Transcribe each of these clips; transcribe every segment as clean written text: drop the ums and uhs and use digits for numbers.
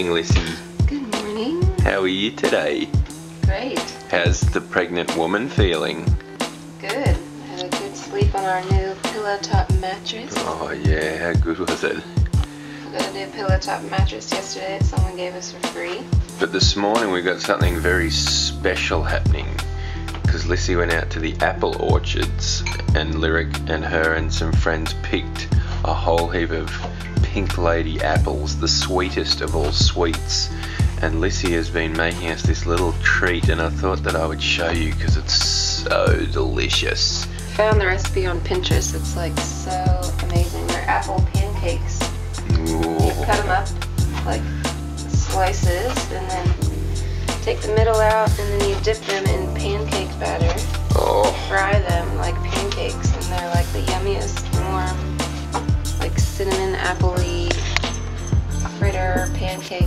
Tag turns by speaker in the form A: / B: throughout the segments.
A: morning, Lissy.
B: Good morning.
A: How are you today?
B: Great.
A: How's the pregnant woman feeling?
B: Good. I had a good sleep on our new pillow top mattress.
A: Oh yeah, how good was it?
B: We got a new pillow top mattress yesterday that someone gave us for free.
A: But this morning we got something very special happening, because Lissy went out to the apple orchards and Lyric and her and some friends picked a whole heap of pink lady apples, the sweetest of all sweets. And Lissy has been making us this little treat, and I thought that I would show you because it's so delicious.
B: Found the recipe on Pinterest. It's like so amazing. They're apple pancakes.
A: Ooh.
B: You cut them up like slices and then take the middle out, and then you dip them in pancake batter.
A: Oh.
B: Fry them like pancakes, and they're like the yummiest, warm, like cinnamon apple-y fritter pancake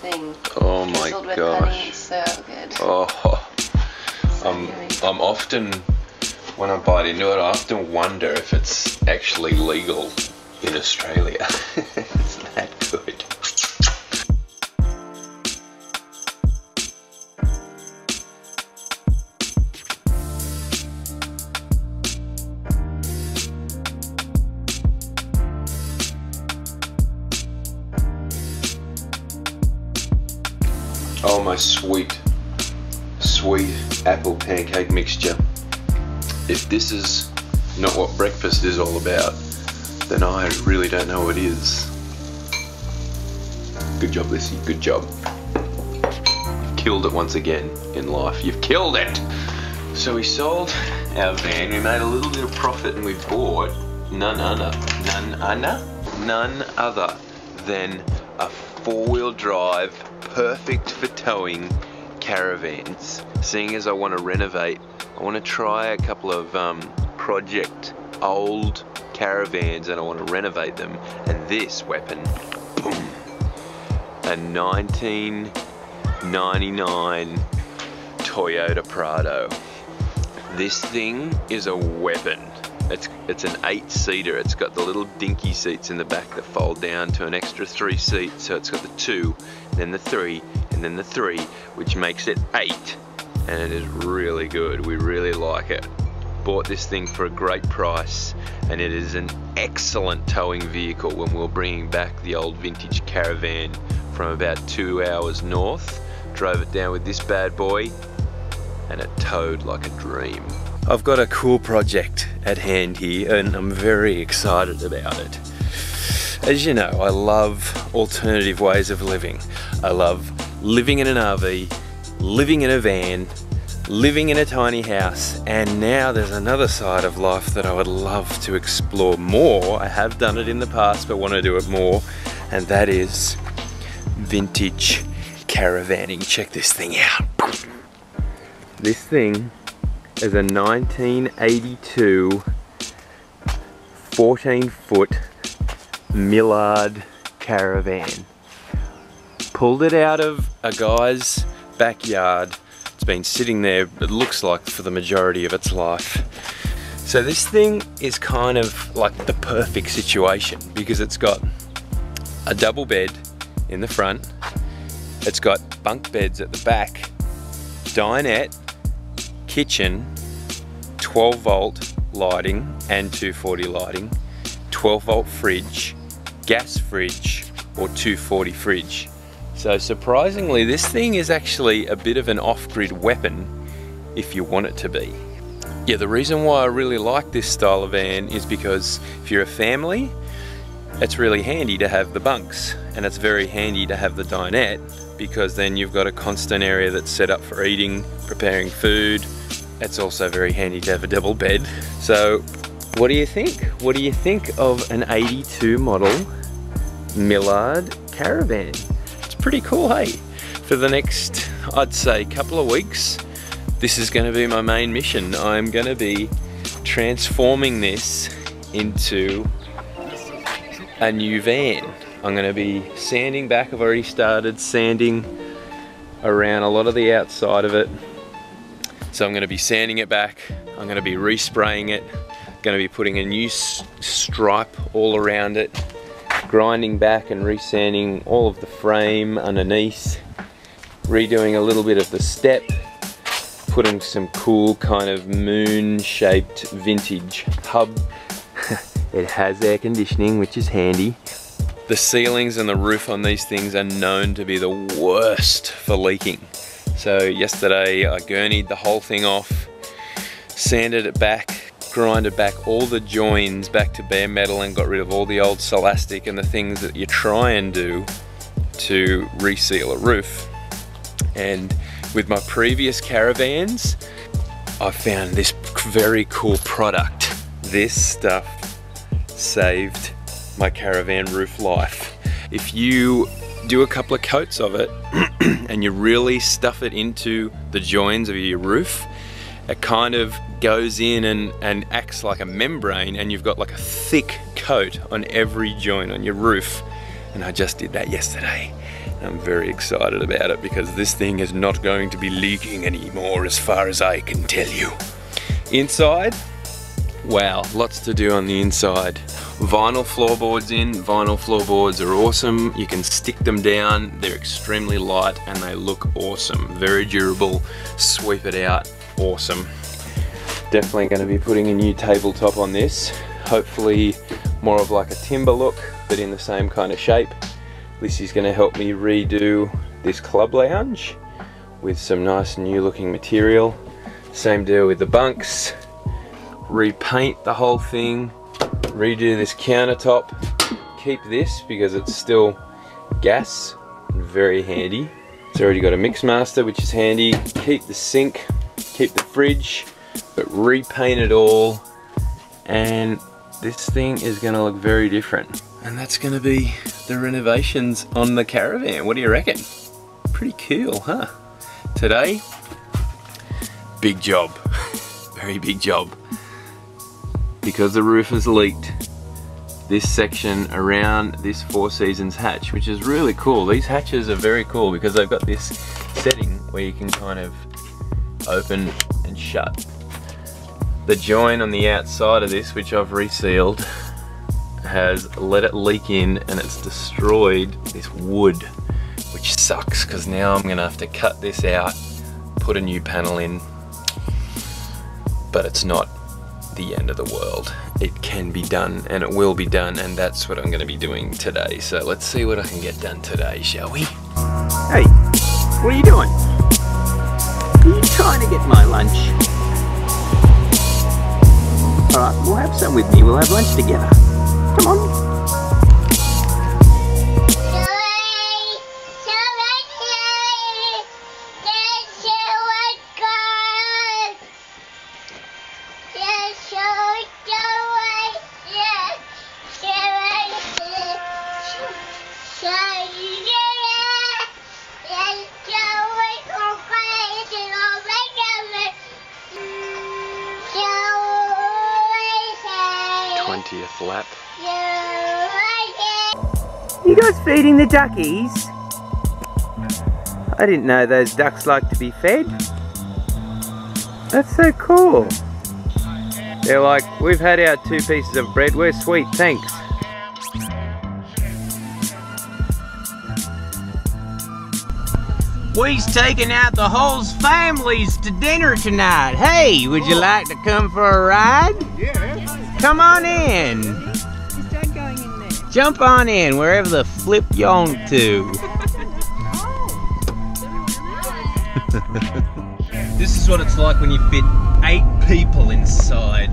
B: thing.
A: Oh my
B: Drizzled with
A: gosh.
B: honey. It's so good.
A: Oh.
B: So yummy.
A: I'm often, when I bite into it, I often wonder if it's actually legal in Australia. It's that good. Oh, my sweet apple pancake mixture. If this is not what breakfast is all about, then I really don't know what is. Good job, Lissy, good job. Killed it once again in life. You've killed it! So we sold our van, we made a little bit of profit, and we bought none other than a four-wheel drive, perfect for towing caravans. Seeing as I want to renovate, I want to try a couple of project old caravans and I want to renovate them. And this weapon, boom, a 1999 Toyota Prado. This thing is a weapon. It's an 8-seater. It's got the little dinky seats in the back that fold down to an extra 3 seats. So it's got the 2, then the 3, and then the 3, which makes it 8. And it is really good. We really like it. Bought this thing for a great price, and it is an excellent towing vehicle when we were bringing back the old vintage Caravan from about 2 hours north. Drove it down with this bad boy, and it towed like a dream. I've got a cool project at hand here, and I'm very excited about it. As you know, I love alternative ways of living. I love living in an RV, living in a van, living in a tiny house, and now there's another side of life that I would love to explore more. I have done it in the past, but want to do it more, and that is vintage caravanning. Check this thing out. This thing is a 1982 14-foot Millard Caravan. Pulled it out of a guy's backyard. It's been sitting there, it looks like, for the majority of its life. So this thing is kind of like the perfect situation because it's got a double bed in the front, it's got bunk beds at the back, dinette, kitchen, 12 volt lighting and 240 lighting, 12 volt fridge, gas fridge or 240 fridge. So surprisingly, this thing is actually a bit of an off-grid weapon if you want it to be. Yeah, the reason why I really like this style of van is because if you're a family, it's really handy to have the bunks, and it's very handy to have the dinette because then you've got a constant area that's set up for eating, preparing food. It's also very handy to have a double bed. So what do you think? What do you think of an 82 model Millard Caravan? It's pretty cool, hey? For the next, I'd say, couple of weeks, this is going to be my main mission. I'm going to be transforming this into a new van. I'm going to be sanding back. I've already started sanding around a lot of the outside of it. So I'm going to be sanding it back, I'm going to be respraying it, going to be putting a new stripe all around it, grinding back and resanding all of the frame underneath, redoing a little bit of the step, putting some cool kind of moon-shaped vintage hub. It has air conditioning, which is handy. The ceilings and the roof on these things are known to be the worst for leaking. So yesterday I gurneyed the whole thing off, sanded it back, grinded back all the joins back to bare metal and got rid of all the old Solastic and the things that you try and do to reseal a roof. And with my previous Caravans, I found this very cool product. This stuff saved my Caravan roof life. If you do a couple of coats of it and you really stuff it into the joins of your roof, it kind of goes in and acts like a membrane, and you've got like a thick coat on every joint on your roof. And I just did that yesterday. I'm very excited about it because this thing is not going to be leaking anymore as far as I can tell you. Inside, wow, lots to do on the inside. Vinyl floorboards in. Vinyl floorboards are awesome. You can stick them down. They're extremely light and they look awesome. Very durable. Sweep it out. Awesome. Definitely going to be putting a new tabletop on this. Hopefully more of like a timber look, but in the same kind of shape. Lissy's going to help me redo this club lounge with some nice new looking material. Same deal with the bunks. Repaint the whole thing. Redo this countertop. Keep this because it's still gas and very handy. It's already got a mix master, which is handy. Keep the sink. Keep the fridge, but repaint it all, and this thing is going to look very different. And that's going to be the renovations on the Caravan. What do you reckon? Pretty cool, huh? Today, big job. Very big job. Because the roof has leaked, this section around this Four Seasons hatch, which is really cool. These hatches are very cool because they've got this setting where you can kind of open and shut. The join on the outside of this, which I've resealed, has let it leak in and it's destroyed this wood, which sucks because now I'm gonna have to cut this out, put a new panel in, but it's not the end of the world. It can be done and it will be done, and that's what I'm gonna be doing today. So let's see what I can get done today, shall we? Hey, what are you doing? Are you trying to get my lunch? Alright, we'll have some with me. We'll have lunch together. Come on. Lap. You guys feeding the duckies? I didn't know those ducks like to be fed. That's so cool. They're like, we've had our 2 pieces of bread, we're sweet, thanks. We's taking out the whole families to dinner tonight. Hey, would you like to come for a ride? Yeah. Come on in. Start going in there. Jump on in, wherever the flip you on to. This is what it's like when you fit 8 people inside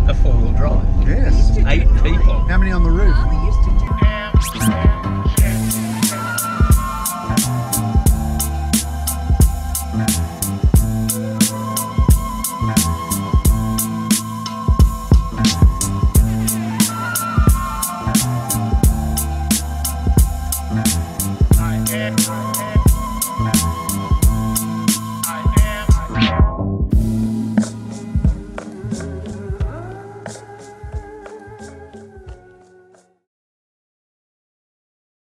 A: a 4-wheel drive. Yes. 8 people.
C: How many on the roof?